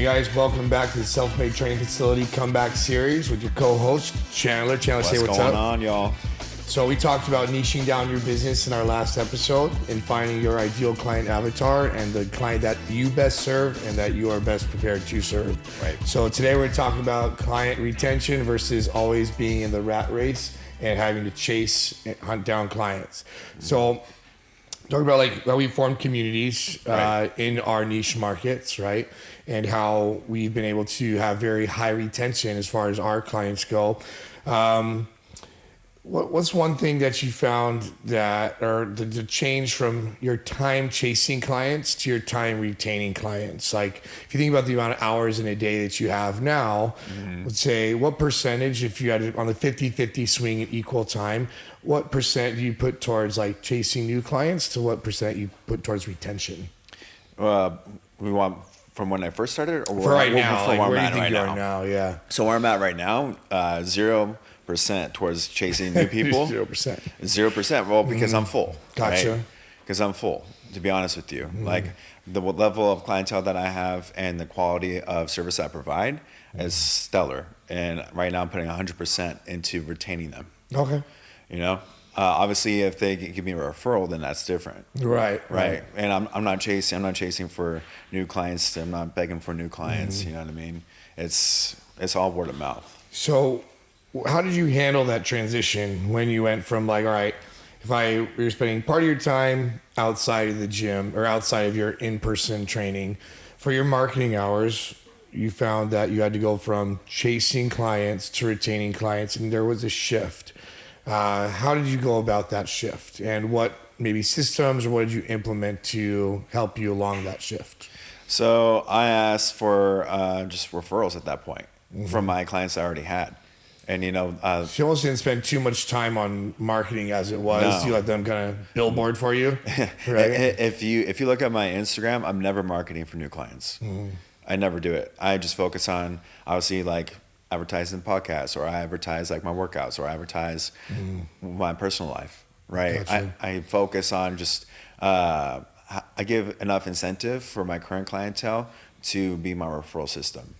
Hey guys, welcome back to the Self-Made Training Facility Comeback Series with your co-host, Chandler. Chandler, say what's up. What's going on, y'all? So we talked about niching down your business in our last episode and finding your ideal client avatar and the client that you best serve and that you are best prepared to serve. Right. So today we're talking about client retention versus always being in the rat race and having to chase and hunt down clients. So talk about like how we formed communities in our niche markets, right? And how we've been able to have very high retention as far as our clients go. What's one thing that you found that, or the change from your time chasing clients to your time retaining clients? Like if you think about the amount of hours in a day that you have now, let's say what percentage, if you had it on a 50-50 swing at equal time, what percent do you put towards like chasing new clients to what percent you put towards retention? We want from when I first started, or for right now, like where do you think right you are now? Yeah. So where I'm at right now, 0% towards chasing new people. 0%. 0%. Well, because I'm full. Gotcha. Right? Because I'm full. To be honest with you, like the level of clientele that I have and the quality of service I provide is stellar. And right now, I'm putting 100% into retaining them. Okay. You know. Obviously, if they give me a referral, then that's different. Right. And I'm not chasing for new clients. I'm not begging for new clients. You know what I mean? It's all word of mouth. So, how did you handle that transition when you went from like, all right, if you're spending part of your time outside of the gym or outside of your in-person training for your marketing hours, you found that you had to go from chasing clients to retaining clients, and there was a shift. How did you go about that shift, and what maybe systems or what did you implement to help you along that shift? So I asked for just referrals at that point from my clients I already had. And, you you almost didn't spend too much time on marketing as it was. No. You let them kind of billboard for you, right? If you look at my Instagram, I'm never marketing for new clients. I never do it. I just focus on, obviously, like advertising podcasts, or I advertise like my workouts, or I advertise my personal life, right? Gotcha. I focus on just, I give enough incentive for my current clientele to be my referral system.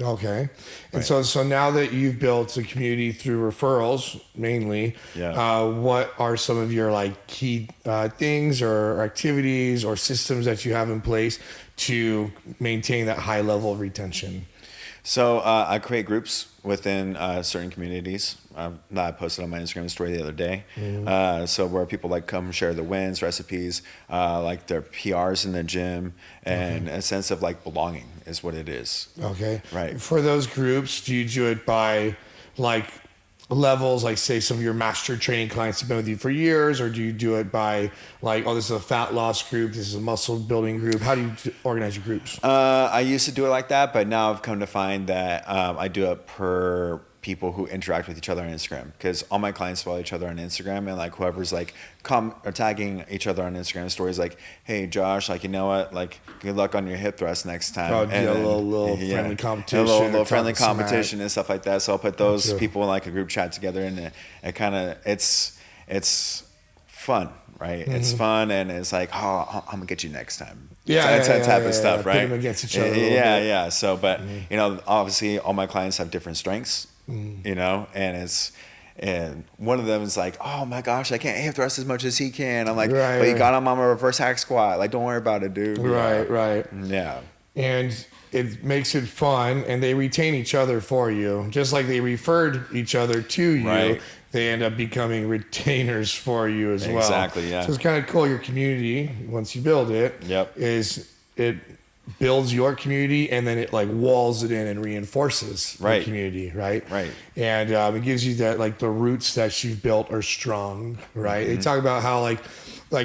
Okay. And Right. so now that you've built a community through referrals mainly, what are some of your like key things or activities or systems that you have in place to maintain that high level of retention? So I create groups within certain communities that I posted on my Instagram story the other day. So where people like come share their wins, recipes, like their PRs in the gym, and a sense of like belonging is what it is. Okay. Right. For those groups, do you do it by like levels, like say some of your master training clients have been with you for years, or do you do it by like, oh, this is a fat loss group, this is a muscle building group? How do you organize your groups? I used to do it like that, but now I've come to find that I do it per people who interact with each other on Instagram, because all my clients follow each other on Instagram, and like whoever's like or tagging each other on Instagram stories, like, hey Josh, like, you know what, like good luck on your hip thrust next time. And a little friendly competition, a little friendly competition and stuff like that. So I'll put those people in like a group chat together, and it kind of it's fun, right? It's fun, and it's like, oh, I'm gonna get you next time. Type of stuff, right? Put them against each other. So, but you know, obviously, all my clients have different strengths, you know, and one of them is like, oh my gosh, I can't hip thrust as much as he can. I'm like, but you got him on a reverse hack squat. Like, don't worry about it, dude. Right. Yeah. And it makes it fun, and they retain each other for you, just like they referred each other to you. Right. They end up becoming retainers for you as well. Exactly, yeah. So it's kind of cool. Your community, once you build it, it builds your community, and then it like walls it in and reinforces the community, right? Right. And it gives you that like the roots that you've built are strong, right? They talk about how like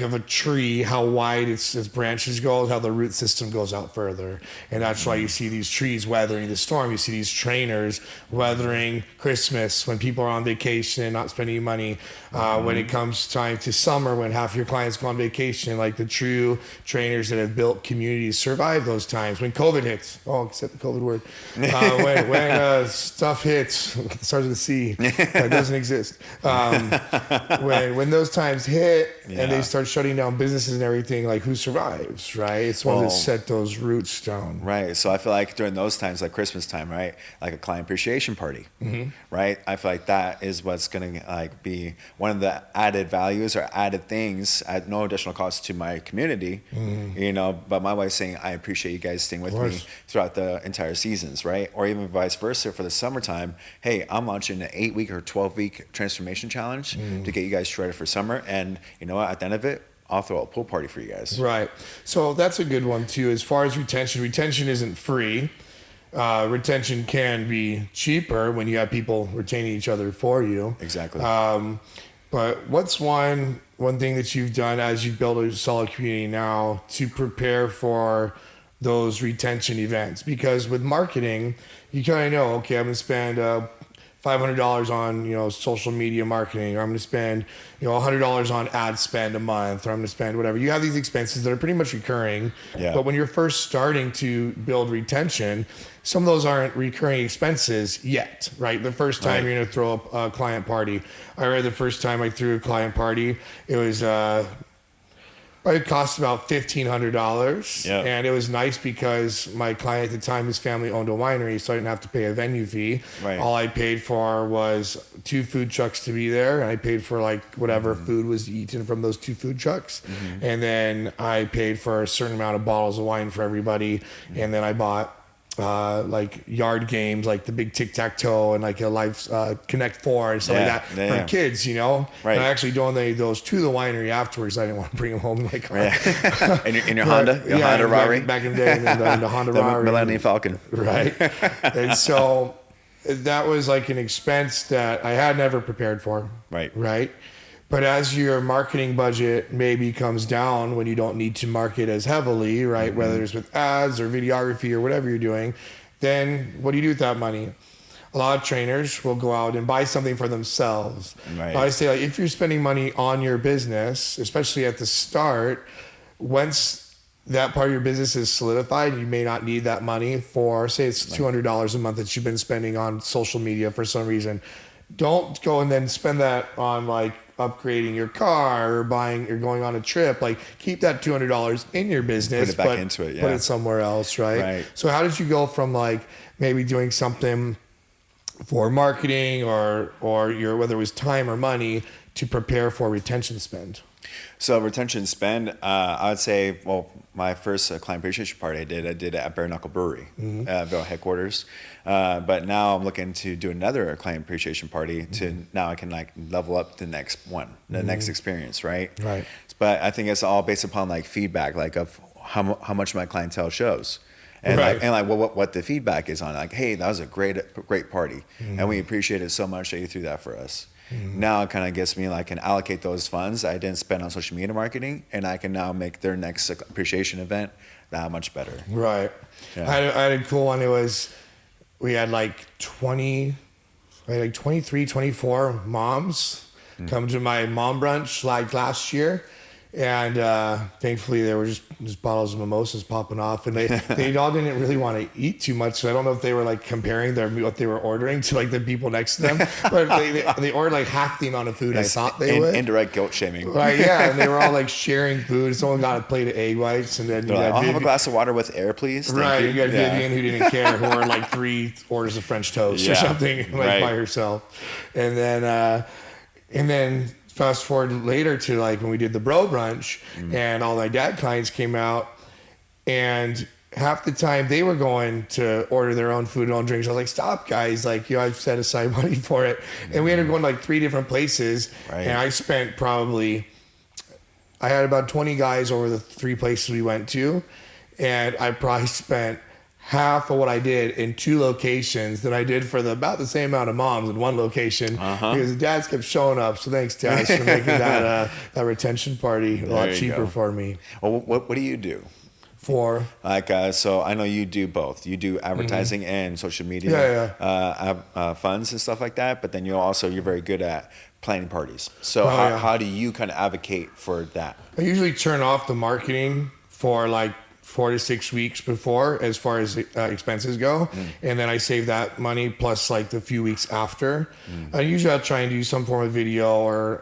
of a tree, how wide its branches go, how the root system goes out further. And that's why you see these trees weathering the storm. You see these trainers weathering Christmas when people are on vacation, not spending money. When it comes time to summer, when half your clients go on vacation, like the true trainers that have built communities survive those times. When COVID hits, except the COVID word, when stuff hits, the stars of the sea, that doesn't exist. When those times hit and they start start shutting down businesses and everything, like who survives, right? It's one that set those roots down. Right. So I feel like during those times, like Christmas time, right? Like a client appreciation party, right? I feel like that is what's going to like be one of the added values or added things at no additional cost to my community, you know, but my wife's saying, I appreciate you guys staying with me throughout the entire seasons, right? Or even vice versa for the summertime. Hey, I'm launching an 8-week or 12-week transformation challenge to get you guys shredded for summer. And you know what? At the end of it, I'll throw a pool party for you guys. Right. So that's a good one too. As far as retention isn't free. Retention can be cheaper when you have people retaining each other for you. Exactly. But what's one thing that you've done as you've built a solid community now to prepare for those retention events? Because with marketing, you kind of know, okay, I'm going to spend $500 on, social media marketing, or I'm going to spend, $100 on ad spend a month, or I'm going to spend whatever. You have these expenses that are pretty much recurring. Yeah. But when you're first starting to build retention, some of those aren't recurring expenses yet, right? The first time you're going to throw up a client party. I remember the first time I threw a client party, it was, it cost about $1,500. Yeah. And it was nice because my client at the time, his family owned a winery, so I didn't have to pay a venue fee. Right. All I paid for was 2 food trucks to be there, and I paid for like whatever food was eaten from those 2 food trucks. And then I paid for a certain amount of bottles of wine for everybody. And then I bought like yard games, like the big tic-tac-toe and like a life Connect 4 and stuff like that for kids, Right. And I actually donated those to the winery afterwards. I didn't want to bring them home in my car. in your Honda, Honda Rari, back in the day, and the Honda Rari, Millennium Falcon, right? And so that was like an expense that I had never prepared for, right. But as your marketing budget maybe comes down when you don't need to market as heavily, right? Whether it's with ads or videography or whatever you're doing, then what do you do with that money? A lot of trainers will go out and buy something for themselves. Right. I say, like, if you're spending money on your business, especially at the start, once that part of your business is solidified, you may not need that money for, say it's $200 a month that you've been spending on social media for some reason. Don't go and then spend that on like upgrading your car or buying or going on a trip. Like, keep that $200 in your business, put it back into it, put it somewhere else, right? So how did you go from like maybe doing something for marketing or your, whether it was time or money, to prepare for retention spend? So retention spend, I would say, well, my first client appreciation party I did it at Bare Knuckle Brewery, Ville headquarters. But now I'm looking to do another client appreciation party to now I can like level up the next one, the next experience, right? Right. But I think it's all based upon like feedback, like of how much my clientele shows. And what the feedback is on, like, hey, that was a great party, and we appreciate it so much that you threw that for us. Now it kind of gets me, like, can allocate those funds I didn't spend on social media marketing, and I can now make their next appreciation event that much better. Right. Yeah. I had a cool one. It was, we had like 23, 24 moms come to my mom brunch like last year. And thankfully, there were just bottles of mimosas popping off, and they all didn't really want to eat too much. So I don't know if they were like comparing what they were ordering to like the people next to them, but they ordered like half the amount of food I thought they would. Indirect guilt shaming. Right? Yeah, and they were all like sharing food. Someone got a plate of egg whites, and then I'll have a glass of water with air, please. Thank you. You got Vivian, who didn't care, who ordered like 3 orders of French toast or something by herself, and then. Fast forward later to like when we did the bro brunch and all my dad clients came out, and half the time they were going to order their own food and own drinks. I was like, stop guys, like, I've set aside money for it. And we ended up going to like 3 different places. And I spent I had about 20 guys over the 3 places we went to. And I probably spent half of what I did in 2 locations than I did for about the same amount of moms in 1 location, because the dads kept showing up. So thanks, Taz, for making that retention party a lot cheaper for me. Well, what do you do? For like, so I know you do both. You do advertising and social media funds and stuff like that. But then you're very good at planning parties. So how do you kind of advocate for that? I usually turn off the marketing for like 4 to 6 weeks before, as far as expenses go, and then I save that money plus like the few weeks after. Usually I'll try and do some form of video or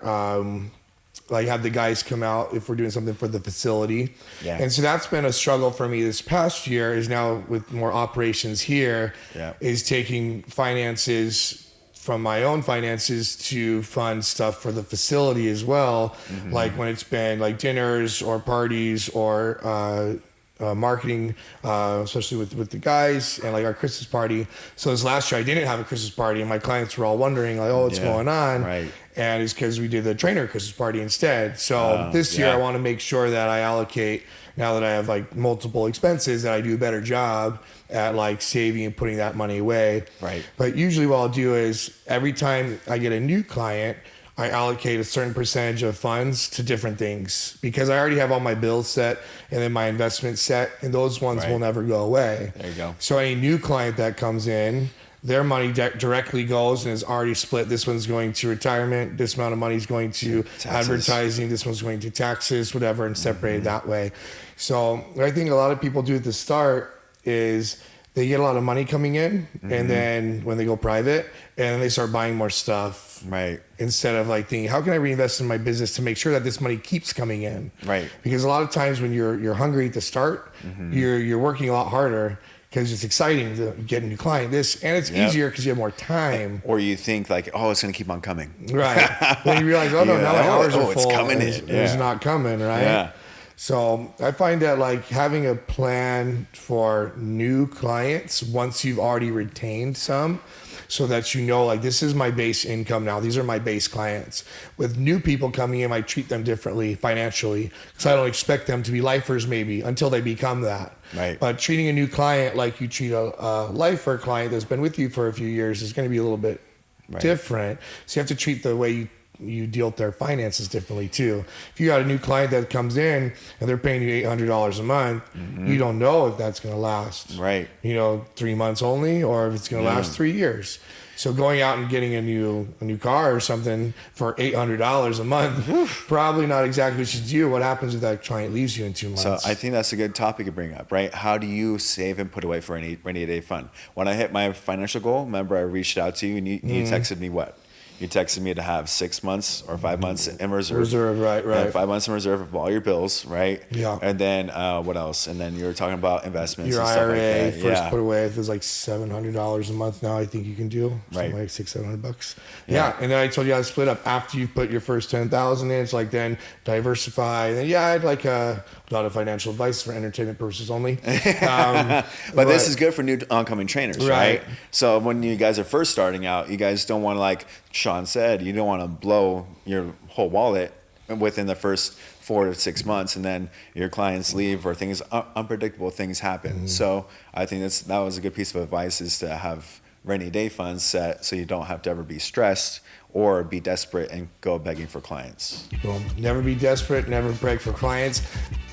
like have the guys come out if we're doing something for the facility. Yeah. And so that's been a struggle for me this past year, is now with more operations here, is taking finances from my own finances to fund stuff for the facility as well. Like when it's been like dinners or parties or marketing, especially with the guys, and like our Christmas party. So this last year I didn't have a Christmas party, and my clients were all wondering like, oh, what's going on? Right. And it's because we did the trainer Christmas party instead. So this year I want to make sure that I allocate, now that I have like multiple expenses, that I do a better job at like saving and putting that money away. Right. But usually what I'll do is every time I get a new client, I allocate a certain percentage of funds to different things, because I already have all my bills set and then my investments set, and those ones will never go away. There you go. So any new client that comes in, their money directly goes and is already split. This one's going to retirement. This amount of money is going to advertising. This one's going to taxes, whatever, and separated that way. So what I think a lot of people do at the start is they get a lot of money coming in, and then when they go private, and then they start buying more stuff. Right. Instead of like thinking, how can I reinvest in my business to make sure that this money keeps coming in? Right. Because a lot of times when you're hungry at the start, you're working a lot harder, because it's exciting to get a new client. And it's easier because you have more time. Or you think like, oh, it's going to keep on coming. Right. Then you realize, oh no, now my hours are full. It's coming in. It's not coming, right? Yeah. So I find that like having a plan for new clients once you've already retained some, so that you know, like, this is my base income now. These are my base clients. With new people coming in, I treat them differently financially, because I don't expect them to be lifers maybe until they become that. Right. But treating a new client like you treat a lifer client that's been with you for a few years is going to be a little bit different. So you have to treat the way you deal with their finances differently too. If you got a new client that comes in and they're paying you $800 a month, you don't know if that's going to last, 3 months only, or if it's going to last 3 years. So going out and getting a new car or something for $800 a month, probably not exactly what you do. What happens if that client leaves you in 2 months? So I think that's a good topic to bring up, right? How do you save and put away for any rainy day fund? When I hit my financial goal, remember I reached out to you and you texted me what? You texted me to have 6 months or 5 months in reserve. Right. And 5 months in reserve of all your bills, right? Yeah. And then what else? And then you were talking about investments. Your and stuff IRA like that. first put away. If it's like $700 a month now, I think you can do something like $600-700. Yeah. And then I told you how to split up after you put your first 10,000 in. It's like then diversify. And then I'd like a lot of financial advice for entertainment purposes only. But this is good for new oncoming trainers, right? So when you guys are first starting out, you guys don't want to, like Sean said, you don't want to blow your whole wallet within the first 4 to 6 months, and then your clients leave or things unpredictable things happen. So I think that was a good piece of advice, is to have rainy day funds set so you don't have to ever be stressed or be desperate and go begging for clients. Boom. Never be desperate, never beg for clients.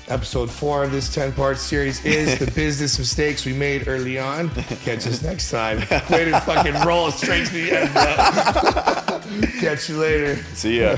Episode 4 of this 10-part series is the business mistakes we made early on. Catch us next time. Way to fucking roll straight to the end, bro. Catch you later. See ya.